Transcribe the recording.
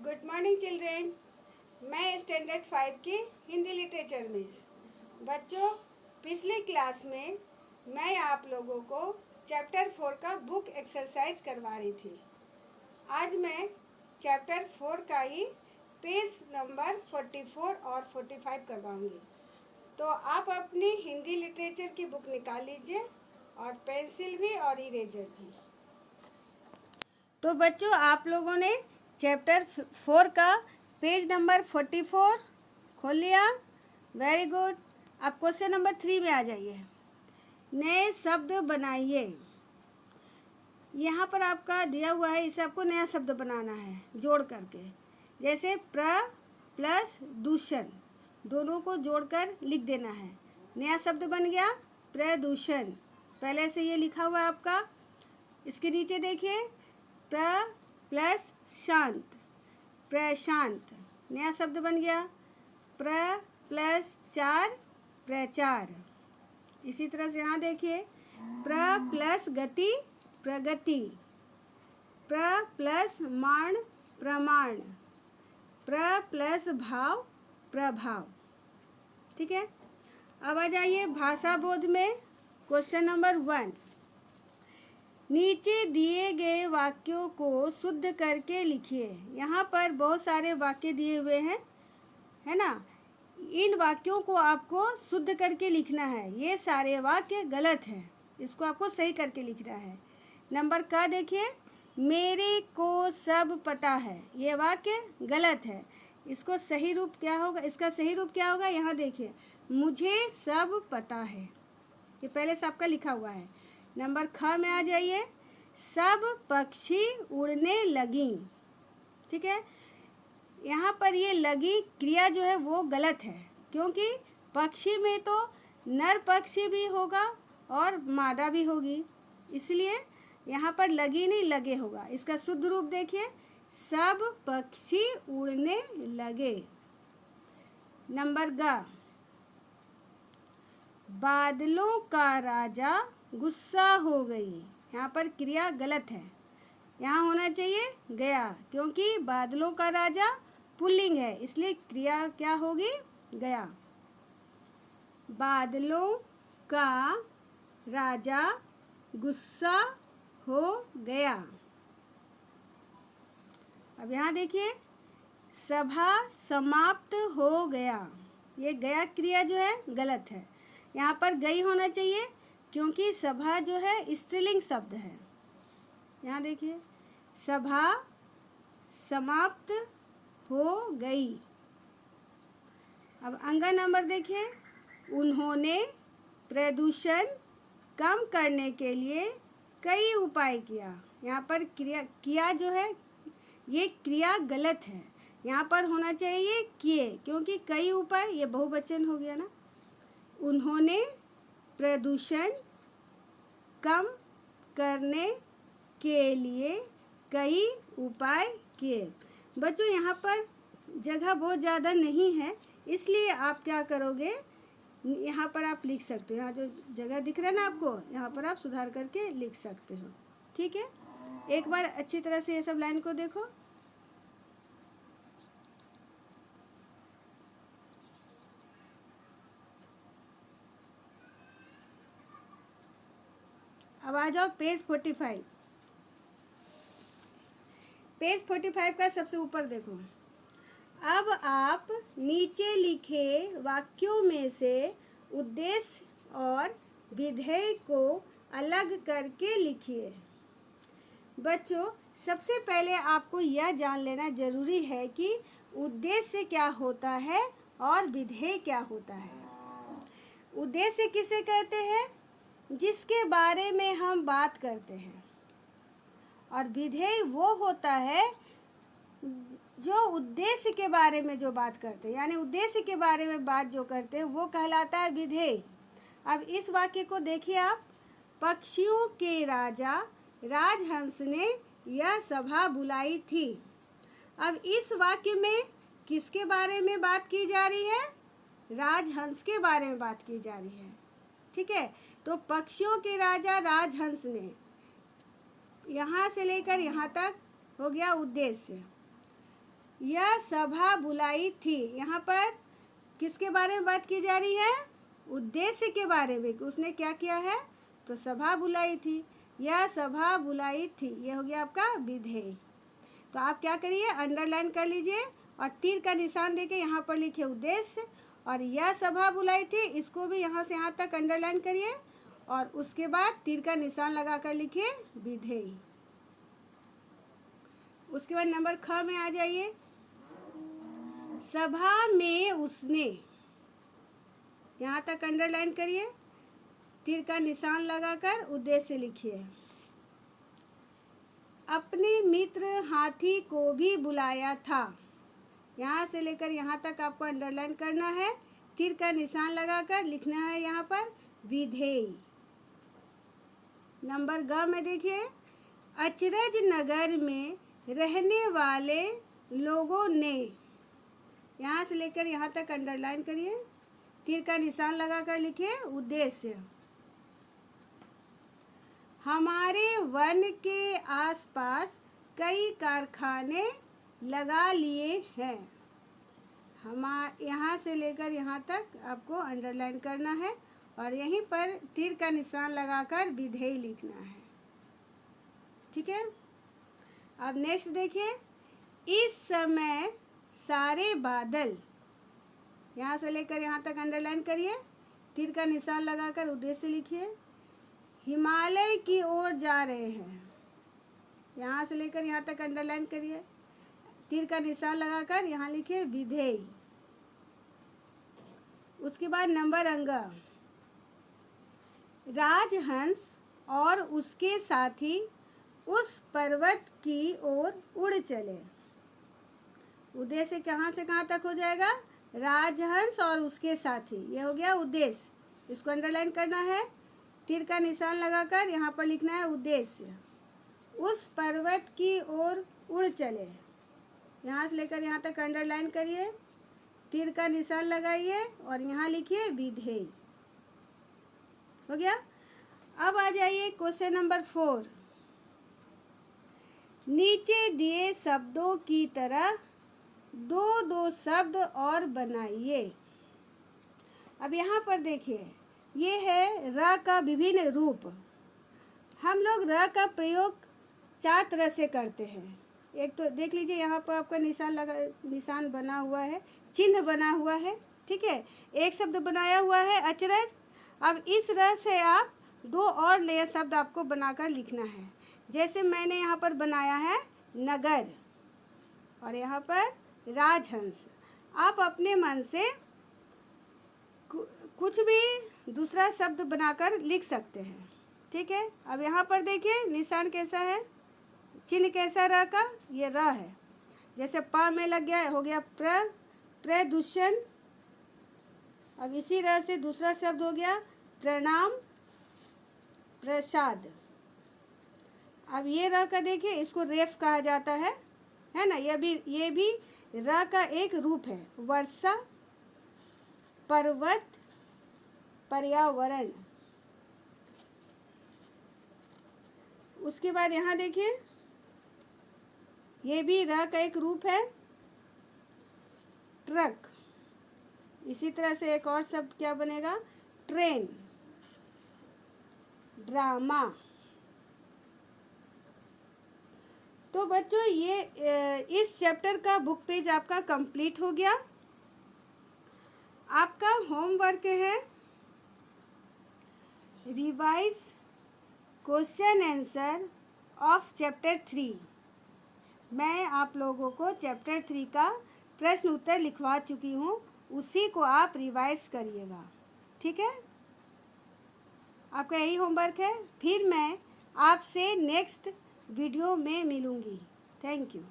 Good morning children. मैं standard 5 की Hindi literature miss. बच्चों, पिछली क्लास में मैं आप लोगों को चैप्टर 4 का बुक एक्सरसाइज करवा रही थी। आज मैं चैप्टर 4 का ही पेज नंबर 44 और 45 करवाऊंगी। तो आप अपनी हिंदी लिटरेचर की बुक निकाल लीजिए और पेंसिल भी और इरेजर भी। तो बच्चों, आप लोगों ने चैप्टर 4 का पेज नंबर 44 खोल लिया। Very good. अब क्वेश्चन नंबर 3 में आ जाइए। नए शब्द बनाइए। यहाँ पर आपका दिया हुआ है, इसे आपको नया शब्द बनाना है जोड़ करके। जैसे प्र प्लस दूषण, दोनों को जोड़कर लिख देना है। नया शब्द बन गया प्रदूषण। पहले से ये लिखा हुआ है आपका। इसके नीचे देखिए, प्र प्लस शांत, प्रशांत, नया शब्द बन गया। प्र प्लस चार, प्रचार। इसी तरह से यहाँ देखिए, प्र प्लस गति, प्रगति। प्र प्लस मान, प्रमाण। प्र प्लस भाव, प्रभाव। ठीक है। अब आ जाइए भाषा बोध में। क्वेश्चन नंबर 1, नीचे दिए गए वाक्यों को शुद्ध करके लिखिए। यहाँ पर बहुत सारे वाक्य दिए हुए हैं, है ना। इन वाक्यों को आपको शुद्ध करके लिखना है। ये सारे वाक्य गलत हैं, इसको आपको सही करके लिखना है। नंबर का देखिए, मेरे को सब पता है, ये वाक्य गलत है। इसको सही रूप क्या होगा? इसका सही रूप क्या होगा? यहाँ देखिए, मुझे सब पता है, ये पहले से आपका लिखा हुआ है। नंबर ख में आ जाइए, सब पक्षी उड़ने लगी। ठीक है। यहाँ पर ये लगी क्रिया जो है वो गलत है, क्योंकि पक्षी में तो नर पक्षी भी होगा और मादा भी होगी, इसलिए यहाँ पर लगी नहीं लगे होगा। इसका शुद्ध रूप देखिए, सब पक्षी उड़ने लगे। नंबर ग, बादलों का राजा गुस्सा हो गई। यहाँ पर क्रिया गलत है, यहाँ होना चाहिए गया, क्योंकि बादलों का राजा पुल्लिंग है, इसलिए क्रिया क्या होगी? गया। बादलों का राजा गुस्सा हो गया। अब यहाँ देखिए, सभा समाप्त हो गया। ये गया क्रिया जो है गलत है, यहाँ पर गई होना चाहिए, क्योंकि सभा जो है स्त्रीलिंग शब्द है। यहाँ देखिए, सभा समाप्त हो गई। अब अंगा नंबर देखिए, उन्होंने प्रदूषण कम करने के लिए कई उपाय किया। यहाँ पर क्रिया किया जो है ये क्रिया गलत है, यहाँ पर होना चाहिए किए, क्योंकि कई उपाय ये बहुवचन हो गया ना। उन्होंने प्रदूषण कम करने के लिए कई उपाय किए। बच्चों, यहाँ पर जगह बहुत ज़्यादा नहीं है, इसलिए आप क्या करोगे, यहाँ पर आप लिख सकते हो। यहाँ जो जगह दिख रहा है ना आपको, यहाँ पर आप सुधार करके लिख सकते हो। ठीक है। एक बार अच्छी तरह से ये सब लाइन को देखो। अब आ जाओ पेज 45। पेज 45 का सबसे ऊपर देखो। अब आप नीचे लिखे वाक्यों में से उद्देश्य और विधेय को अलग करके लिखिए। बच्चों, सबसे पहले आपको यह जान लेना जरूरी है कि उद्देश्य क्या होता है और विधेय क्या होता है। उद्देश्य किसे कहते हैं? जिसके बारे में हम बात करते हैं। और विधेय वो होता है जो उद्देश्य के बारे में जो बात करते हैं, यानी उद्देश्य के बारे में बात जो करते हैं वो कहलाता है विधेय। अब इस वाक्य को देखिए आप, पक्षियों के राजा राजहंस ने यह सभा बुलाई थी। अब इस वाक्य में किसके बारे में बात की जा रही है? राजहंस के बारे में बात की जा रही है। ठीक है। तो पक्षियों के राजा राजहंस ने, यहाँ से लेकर यहाँ तक हो गया उद्देश्य। यह सभा बुलाई थी। यहाँ पर किसके बारे में बात की जा रही है? उद्देश्य के बारे में। उसने क्या किया है? तो सभा बुलाई थी। यह सभा बुलाई थी, यह हो गया आपका विधेय। तो आप क्या करिए, अंडरलाइन कर लीजिए और तीर का निशान देके यहाँ पर लिखिए उद्देश्य, और यह सभा बुलाई थी इसको भी यहाँ से यहाँ तक अंडरलाइन करिए और उसके बाद तीर का निशान लगा कर लिखिए विधेय। उसके बाद नंबर ख में आ जाइए। सभा में उसने, यहाँ तक अंडरलाइन करिए, तीर का निशान लगाकर उद्देश्य लिखिए। अपने मित्र हाथी को भी बुलाया था। यहाँ से लेकर यहाँ तक आपको अंडरलाइन करना है, तीर का निशान लगाकर लिखना है यहाँ पर विधेय। नंबर ग में देखिए, अचरज नगर में रहने वाले लोगों ने, यहाँ से लेकर यहाँ तक अंडरलाइन करिए, तीर का निशान लगाकर लिखिए उद्देश्य। हमारे वन के आसपास कई कारखाने लगा लिए हैं। यहाँ से लेकर यहाँ तक आपको अंडरलाइन करना है और यहीं पर तीर का निशान लगाकर विधेय लिखना है। ठीक है, अब नेक्स्ट देखिए, इस समय सारे बादल, यहाँ से लेकर यहाँ तक अंडरलाइन करिए, तीर का निशान लगाकर उद्देश्य लिखिए। हिमालय की ओर जा रहे हैं, यहाँ से लेकर यहाँ तक अंडरलाइन करिए, तीर का निशान लगाकर यहाँ लिखिए विधेय। उसके बाद नंबर अंग, राजहंस और उसके साथी उस पर्वत की ओर उड़ चले। उद्देश्य कहाँ से कहाँ तक हो जाएगा? राजहंस और उसके साथी, ये हो गया उद्देश्य। इसको अंडरलाइन करना है, तीर का निशान लगाकर यहाँ पर लिखना है उद्देश्य। उस पर्वत की ओर उड़ चले, यहाँ से लेकर यहाँ तक अंडरलाइन करिए, तीर का निशान लगाइए और यहाँ लिखिए विधेय। हो गया। अब आ जाइए क्वेश्चन नंबर 4। नीचे दिए शब्दों की तरह दो दो शब्द और बनाइए। अब यहाँ पर देखिए, ये है र का विभिन्न रूप। हम लोग र का प्रयोग 4 तरह से करते हैं। एक तो देख लीजिए, यहाँ पर आपका निशान बना हुआ है, चिन्ह बना हुआ है। ठीक है, एक शब्द बनाया हुआ है अचरज। अब इस र से आप 2 और नए शब्द आपको बनाकर लिखना है। जैसे मैंने यहाँ पर बनाया है नगर और यहाँ पर राजहंस। आप अपने मन से कुछ भी दूसरा शब्द बनाकर लिख सकते हैं। ठीक है, अब यहाँ पर देखिए निशान कैसा है, चिन्ह कैसा र का, ये र है। जैसे प में लग गया, हो गया प्रदूषण। अब इसी र से दूसरा शब्द हो गया प्रणाम, प्रसाद। अब ये र का देखिए, इसको रेफ कहा जाता है ना। ये भी र का एक रूप है। वर्षा, पर्वत, पर्यावरण। उसके बाद यहाँ देखिए, ये भी र का एक रूप है, ट्रक। इसी तरह से एक और शब्द क्या बनेगा, ट्रेन, ड्रामा। तो बच्चों, ये इस चैप्टर का बुक पेज आपका कंप्लीट हो गया। आपका होमवर्क है revise question answer of chapter 3। मैं आप लोगों को चैप्टर 3 का प्रश्न उत्तर लिखवा चुकी हूँ, उसी को आप रिवाइज करिएगा। ठीक है, आपका यही होमवर्क है। फिर मैं आपसे नेक्स्ट वीडियो में मिलूँगी। Thank you.